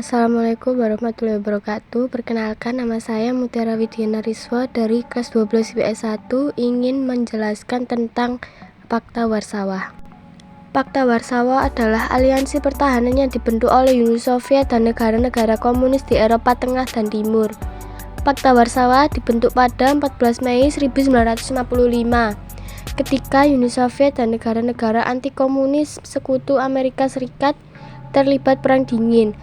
Assalamualaikum warahmatullahi wabarakatuh. Perkenalkan, nama saya Mutiara Widiana Riswa dari kelas 12 IPS 1 ingin menjelaskan tentang Pakta Warsawa. Pakta Warsawa adalah aliansi pertahanan yang dibentuk oleh Uni Soviet dan negara-negara komunis di Eropa Tengah dan Timur. Pakta Warsawa dibentuk pada 14 Mei 1955 ketika Uni Soviet dan negara-negara anti-komunis sekutu Amerika Serikat terlibat Perang Dingin.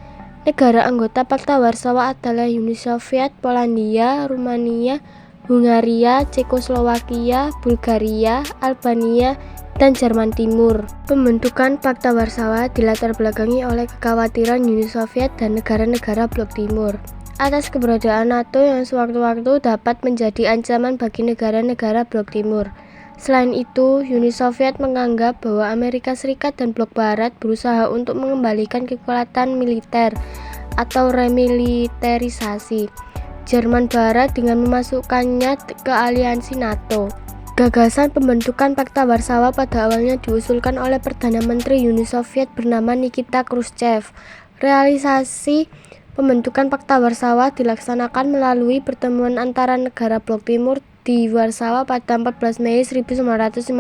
Negara anggota Pakta Warsawa adalah Uni Soviet, Polandia, Rumania, Hungaria, Cekoslowakia, Bulgaria, Albania, dan Jerman Timur. Pembentukan Pakta Warsawa dilatar belakangi oleh kekhawatiran Uni Soviet dan negara-negara Blok Timur atas keberadaan NATO yang sewaktu-waktu dapat menjadi ancaman bagi negara-negara Blok Timur. Selain itu, Uni Soviet menganggap bahwa Amerika Serikat dan Blok Barat berusaha untuk mengembalikan kekuatan militer atau remiliterisasi Jerman Barat dengan memasukkannya ke aliansi NATO. Gagasan pembentukan Pakta Warsawa pada awalnya diusulkan oleh Perdana Menteri Uni Soviet bernama Nikita Khrushchev. Realisasi pembentukan Pakta Warsawa dilaksanakan melalui pertemuan antara negara Blok Timur di Warsawa pada 14 Mei 1955.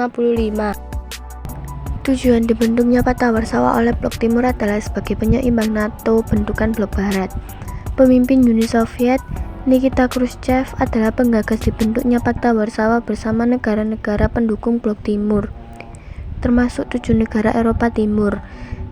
Tujuan dibentuknya Pakta Warsawa oleh Blok Timur adalah sebagai penyeimbang NATO bentukan Blok Barat. Pemimpin Uni Soviet, Nikita Khrushchev, adalah penggagas dibentuknya Pakta Warsawa bersama negara-negara pendukung Blok Timur, termasuk 7 negara Eropa Timur,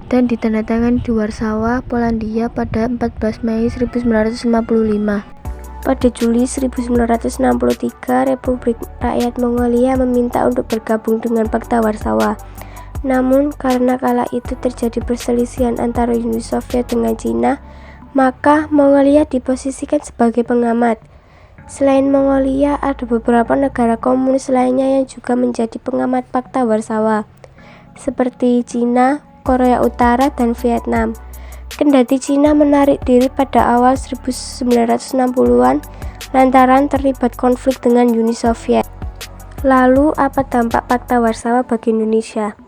dan ditandatangani di Warsawa, Polandia pada 14 Mei 1955. Pada Juli 1963, Republik Rakyat Mongolia meminta untuk bergabung dengan Pakta Warsawa. Namun, karena kala itu terjadi perselisihan antara Uni Soviet dengan Cina, maka Mongolia diposisikan sebagai pengamat. Selain Mongolia, ada beberapa negara komunis lainnya yang juga menjadi pengamat Pakta Warsawa, seperti Cina, Korea Utara, dan Vietnam. Kendati Cina menarik diri pada awal 1960-an lantaran terlibat konflik dengan Uni Soviet. Lalu, apa dampak Pakta Warsawa bagi Indonesia?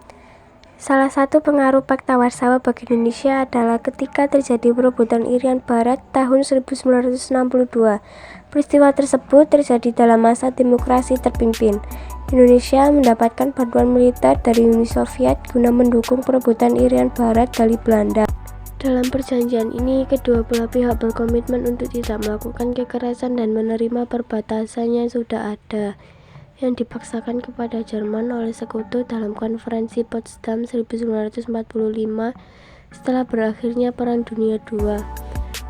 Salah satu pengaruh Pakta Warsawa bagi Indonesia adalah ketika terjadi perebutan Irian Barat tahun 1962. Peristiwa tersebut terjadi dalam masa demokrasi terpimpin. Indonesia mendapatkan bantuan militer dari Uni Soviet guna mendukung perebutan Irian Barat dari Belanda. Dalam perjanjian ini, kedua belah pihak berkomitmen untuk tidak melakukan kekerasan dan menerima perbatasan yang sudah ada, yang dipaksakan kepada Jerman oleh sekutu dalam konferensi Potsdam 1945 setelah berakhirnya Perang Dunia II.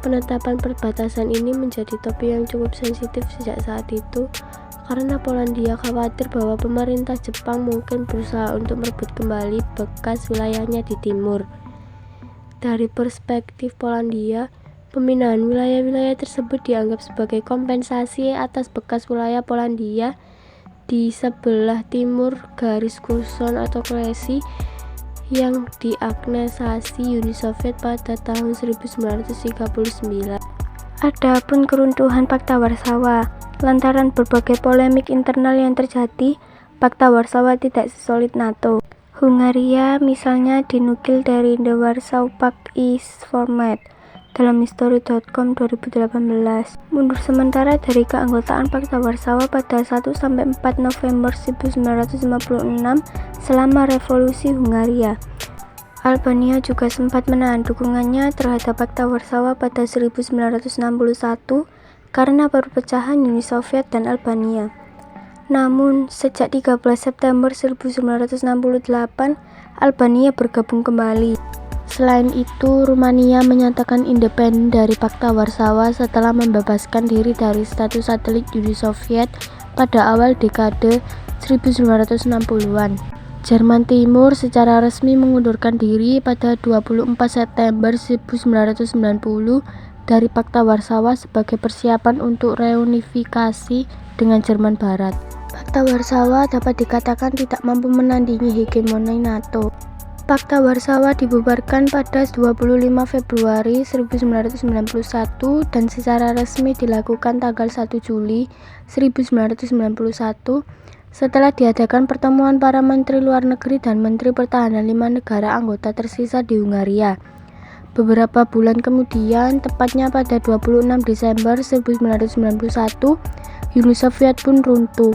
Penetapan perbatasan ini menjadi topik yang cukup sensitif sejak saat itu, karena Polandia khawatir bahwa pemerintah Jepang mungkin berusaha untuk merebut kembali bekas wilayahnya di timur. Dari perspektif Polandia, pemindahan wilayah-wilayah tersebut dianggap sebagai kompensasi atas bekas wilayah Polandia di sebelah timur garis Curzon atau Kresy yang dianeksasi Uni Soviet pada tahun 1939. Adapun keruntuhan Pakta Warsawa, lantaran berbagai polemik internal yang terjadi, Pakta Warsawa tidak sesolid NATO. Hungaria misalnya dinukil dari The Warsaw Pact is formed dalam history.com 2018. Mundur sementara dari keanggotaan Pakta Warsawa pada 1-4 November 1956 selama revolusi Hungaria. Albania juga sempat menahan dukungannya terhadap Pakta Warsawa pada 1961 karena perpecahan Uni Soviet dan Albania. Namun, sejak 13 September 1968, Albania bergabung kembali. Selain itu, Rumania menyatakan independen dari Pakta Warsawa setelah membebaskan diri dari status satelit Uni Soviet pada awal dekade 1960-an. Jerman Timur secara resmi mengundurkan diri pada 24 September 1990 dari Pakta Warsawa sebagai persiapan untuk reunifikasi dengan Jerman Barat. Pakta Warsawa dapat dikatakan tidak mampu menandingi hegemoni NATO. Pakta Warsawa dibubarkan pada 25 Februari 1991 dan secara resmi dilakukan tanggal 1 Juli 1991 setelah diadakan pertemuan para menteri luar negeri dan menteri pertahanan 5 negara anggota tersisa di Hungaria. Beberapa bulan kemudian, tepatnya pada 26 Desember 1991, Uni Soviet pun runtuh.